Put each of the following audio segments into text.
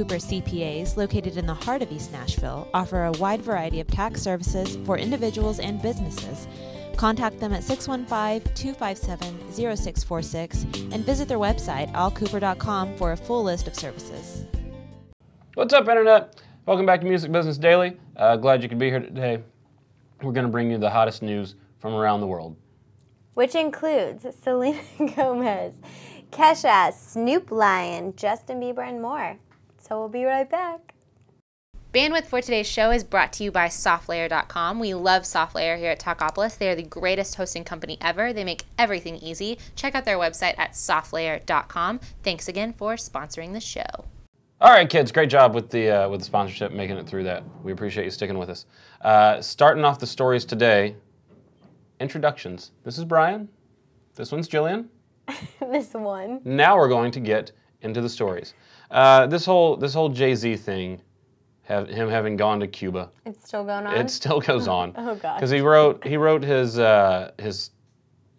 Cooper CPAs, located in the heart of East Nashville, offer a wide variety of tax services for individuals and businesses. Contact them at 615-257-0646 and visit their website, allcooper.com, for a full list of services. What's up, Internet? Welcome back to Music Business Daily. Glad you could be here today. We're going to bring you the hottest news from around the world, which includes Selena Gomez, Kesha, Snoop Lion, Justin Bieber, and more. So we'll be right back. Bandwidth for today's show is brought to you by SoftLayer.com. We love SoftLayer here at Talkapolis. They are the greatest hosting company ever. They make everything easy. Check out their website at SoftLayer.com. Thanks again for sponsoring the show. All right, kids, great job with the sponsorship, making it through that. We appreciate you sticking with us. Starting off the stories today, introductions. This is Brian. This one's Jillian. This one. Now we're going to get into the stories. This whole Jay-Z thing, him having gone to Cuba. It's still going on? It still goes on. Oh gosh. Because he wrote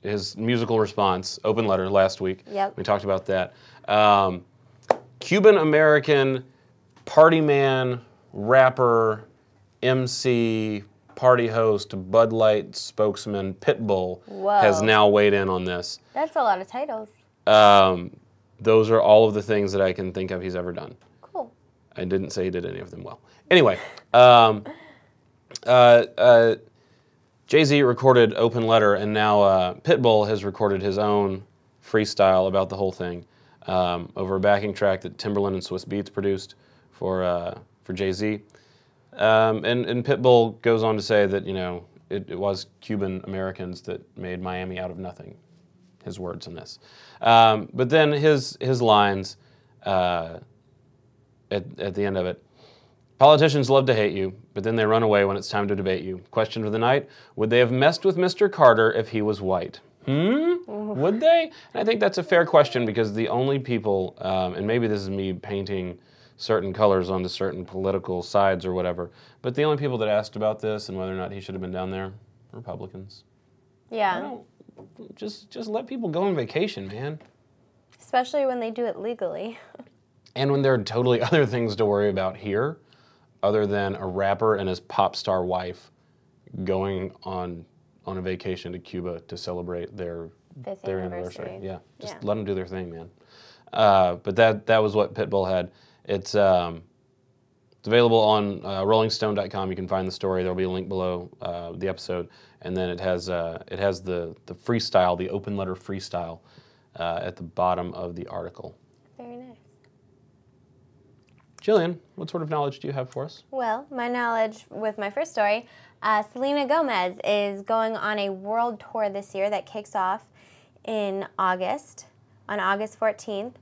his musical response, Open Letter, last week. Yep. We talked about that. Cuban American party man, rapper, MC, party host, Bud Light spokesman, Pitbull has now weighed in on this. That's a lot of titles. Those are all of the things that I can think of he's ever done. Cool. I didn't say he did any of them well. Anyway, Jay-Z recorded Open Letter, and now Pitbull has recorded his own freestyle about the whole thing over a backing track that Timberland and Swiss Beats produced for Jay-Z. And Pitbull goes on to say that, you know, it was Cuban Americans that made Miami out of nothing. His words in this. But then his lines at the end of it. Politicians love to hate you, but then they run away when it's time to debate you. Question of the night, would they have messed with Mr. Carter if he was white? Would they? And I think that's a fair question, because the only people, and maybe this is me painting certain colors onto certain political sides or whatever, but the only people that asked about this and whether or not he should have been down there, Republicans. Yeah. Just let people go on vacation, man. Especially when they do it legally. And when there are totally other things to worry about here, other than a rapper and his pop star wife going on a vacation to Cuba to celebrate their anniversary. Yeah, just let them do their thing, man. But that was what Pitbull had. It's available on RollingStone.com. You can find the story. There'll be a link below the episode, and then it has the freestyle, the Open Letter freestyle, at the bottom of the article. Very nice. Jillian, what sort of knowledge do you have for us? Well, my knowledge with my first story, Selena Gomez is going on a world tour this year that kicks off in August, on August 14th.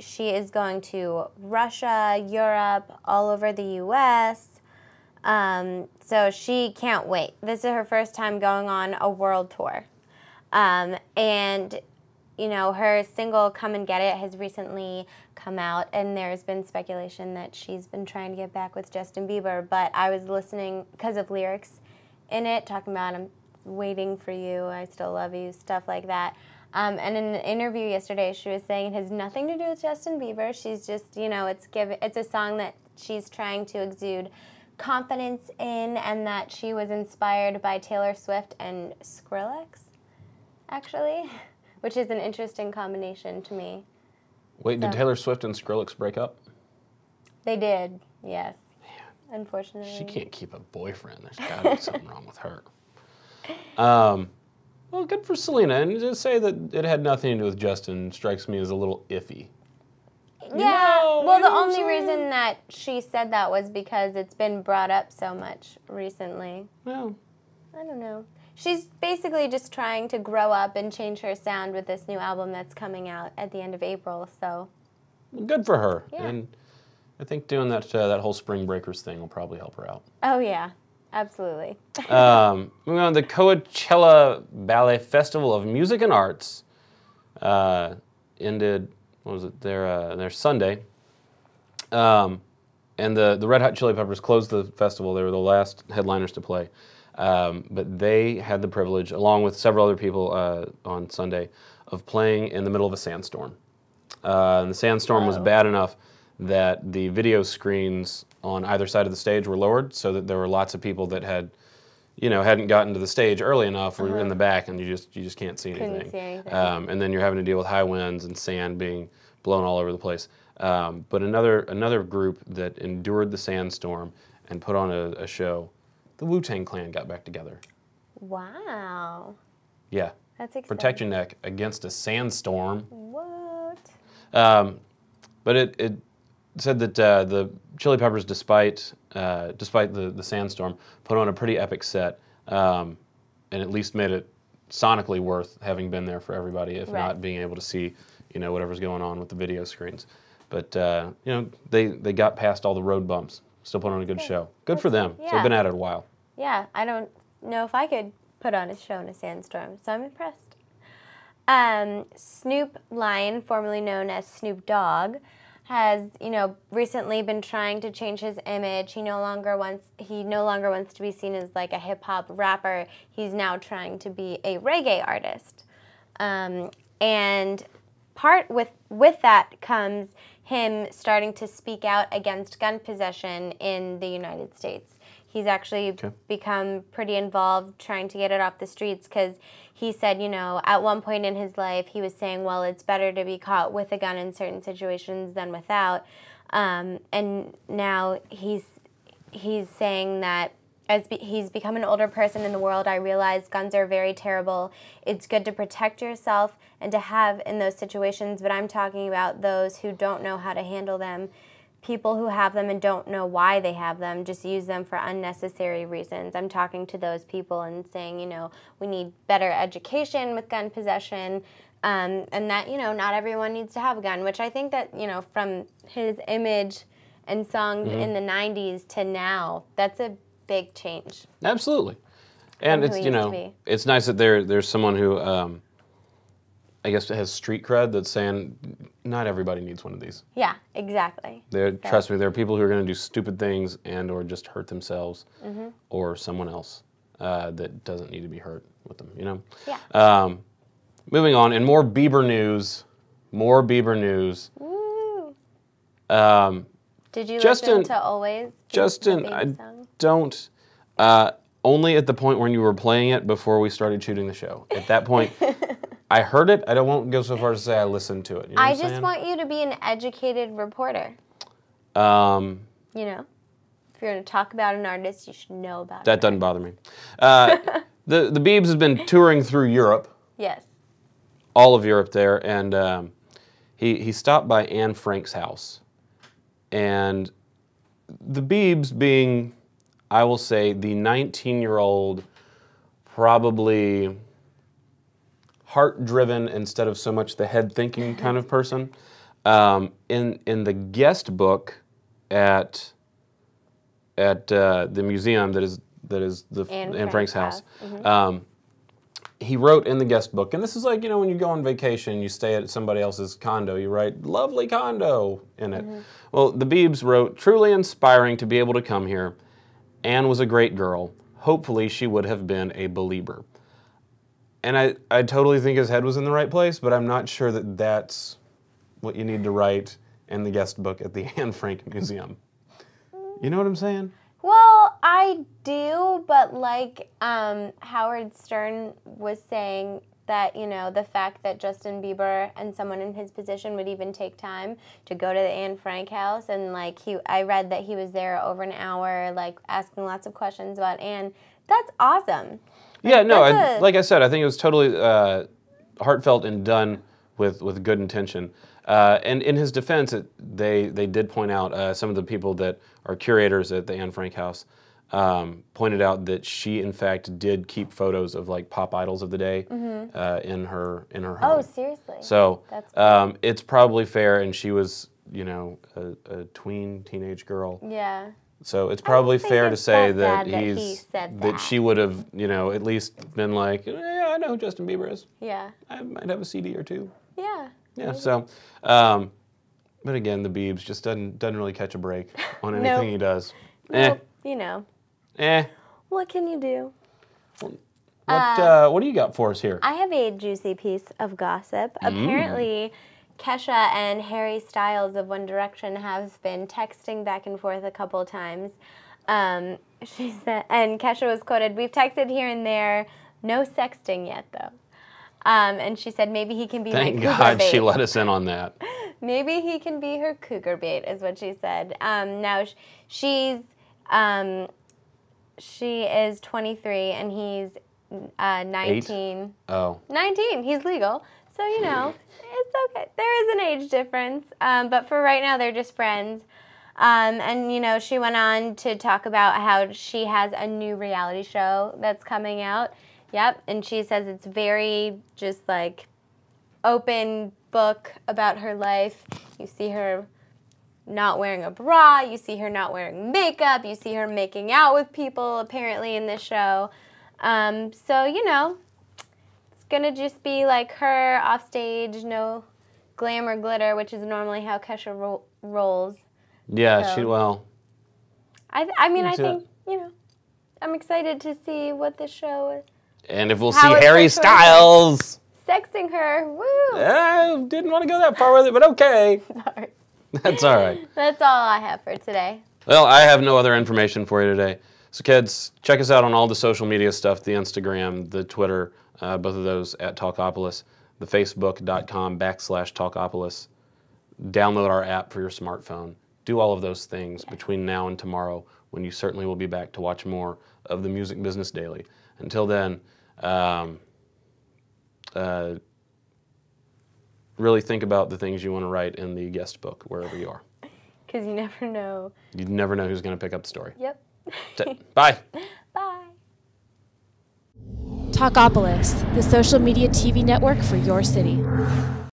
She is going to Russia, Europe, all over the U.S., so she can't wait. This is her first time going on a world tour. And, you know, her single, Come and Get It, has recently come out, and there's been speculation that she's been trying to get back with Justin Bieber, but I was listening because of lyrics in it, talking about I'm waiting for you, I still love you, stuff like that. And in an interview yesterday, she was saying it has nothing to do with Justin Bieber. She's just, you know, it's a song that she's trying to exude confidence in, and that she was inspired by Taylor Swift and Skrillex, actually, which is an interesting combination to me. Wait, did Taylor Swift and Skrillex break up? They did, yes. Man, unfortunately. She can't keep a boyfriend. There's got to be something wrong with her. Well, good for Selena. And to say that it had nothing to do with Justin strikes me as a little iffy. Yeah, well, the only reason that she said that was because it's been brought up so much recently. Well, I don't know. She's basically just trying to grow up and change her sound with this new album that's coming out at the end of April, so. Good for her. Yeah. And I think doing that whole Spring Breakers thing will probably help her out. Oh, yeah. Absolutely. Moving on, the Coachella Ballet Festival of Music and Arts ended, what was it, their Sunday. And the Red Hot Chili Peppers closed the festival. They were the last headliners to play. But they had the privilege, along with several other people on Sunday, of playing in the middle of a sandstorm. And the sandstorm was bad enough that the video screens on either side of the stage were lowered so that there were lots of people that had, hadn't gotten to the stage early enough or in the back, and you just can't see anything. Couldn't see anything. And then you're having to deal with high winds and sand being blown all over the place. But another group that endured the sandstorm and put on a show, the Wu-Tang Clan got back together. Wow. Yeah. That's exciting. Protect your neck against a sandstorm. What? But it said that the Chili Peppers, despite the sandstorm, put on a pretty epic set, and at least made it sonically worth having been there for everybody, if not being able to see, whatever's going on with the video screens. But they got past all the road bumps. Still put on a good show. Good for them. Yeah. So they've been at it a while. Yeah, I don't know if I could put on a show in a sandstorm, so I'm impressed. Snoop Lion, formerly known as Snoop Dogg, has, recently been trying to change his image. He no longer wants to be seen as like a hip hop rapper. He's now trying to be a reggae artist. And part with that comes him starting to speak out against gun possession in the United States. He's actually become pretty involved trying to get it off the streets, because he said, at one point in his life, he was saying, well, it's better to be caught with a gun in certain situations than without. And now he's saying that as he's become an older person in the world, I realize guns are very terrible. It's good to protect yourself and to have in those situations, but I'm talking about those who don't know how to handle them. People who have them and don't know why they have them, just use them for unnecessary reasons. I'm talking to those people and saying, we need better education with gun possession, and that, not everyone needs to have a gun, which I think that, from his image and songs in the 90s to now, that's a big change. Absolutely. And it's, it's nice that there's someone who, I guess, has street cred that's saying not everybody needs one of these. Yeah, exactly. Trust me, there are people who are going to do stupid things and or just hurt themselves or someone else that doesn't need to be hurt with them, Yeah. Moving on, and more Bieber news. Woo. Did you Justin, listen to Always? Justin, I don't. Only at the point when you were playing it before we started shooting the show. At that point, I heard it. I won't go so far as to say I listened to it. You know I just want you to be an educated reporter. If you're going to talk about an artist, you should know about it. That doesn't bother me. The Biebs has been touring through Europe. Yes. All of Europe there, and he stopped by Anne Frank's house. And the Biebs being, I will say, the 19-year-old, probably heart-driven instead of so much the head-thinking kind of person. In the guest book at the museum that is the Anne Frank's house, he wrote in the guest book, and this is like, when you go on vacation, you stay at somebody else's condo, you write, lovely condo in it. Well, the Biebs wrote, truly inspiring to be able to come here. Anne was a great girl. Hopefully she would have been a believer. And I totally think his head was in the right place, but I'm not sure that that's what you need to write in the guest book at the Anne Frank Museum. You know what I'm saying? Well, I do, but like Howard Stern was saying that, the fact that Justin Bieber and someone in his position would even take time to go to the Anne Frank house, and like I read that he was there over an hour, like asking lots of questions about Anne. That's awesome. Yeah, no, like I said, I think it was totally heartfelt and done with good intention. And in his defense, they did point out, some of the people that are curators at the Anne Frank house pointed out that she, in fact, did keep photos of like pop idols of the day in her home. Oh, seriously? So that's cool. It's probably fair, and she was, a teenage girl. Yeah. So it's probably fair to say that he said that she would have, at least been like, yeah, I know who Justin Bieber is. Yeah. I might have a CD or two. Yeah. Yeah. Maybe. So, but again, the Biebs just doesn't really catch a break on anything he does. Nope. What can you do? What do you got for us here? I have a juicy piece of gossip. Apparently, Kesha and Harry Styles of One Direction have been texting back and forth a couple of times. She said, and Kesha was quoted, "We've texted here and there, no sexting yet though." And she said maybe he can be my cougar bait. Thank God she let us in on that. Maybe he can be her cougar bait, is what she said. Now she is 23 and he's 19. 8? Oh. 19. He's legal, so you know it's okay. There is an age difference, but for right now they're just friends. And you know, she went on to talk about how she has a new reality show that's coming out. Yep, and she says it's very just like open book about her life. You see her not wearing a bra, you see her not wearing makeup, you see her making out with people apparently in this show. So, you know, it's gonna just be like her off stage, no glamour glitter, which is normally how Kesha rolls. Yeah, So, I mean, I think, you know, I'm excited to see what this show is. And if we'll see How it's Harry portrayed. Styles. Sexting her, woo! I didn't want to go that far with it, but okay. Sorry. That's all right. That's all I have for today. Well, I have no other information for you today. So kids, check us out on all the social media stuff, the Instagram, the Twitter, both of those at Talkapolis, the Facebook.com/Talkapolis. Download our app for your smartphone. Do all of those things between now and tomorrow, when you certainly will be back to watch more of the Music Business Daily. Until then, really think about the things you want to write in the guest book, wherever you are. Because you never know. You never know who's going to pick up the story. Yep. That's it. Bye. Bye. Talkapolis, the social media TV network for your city.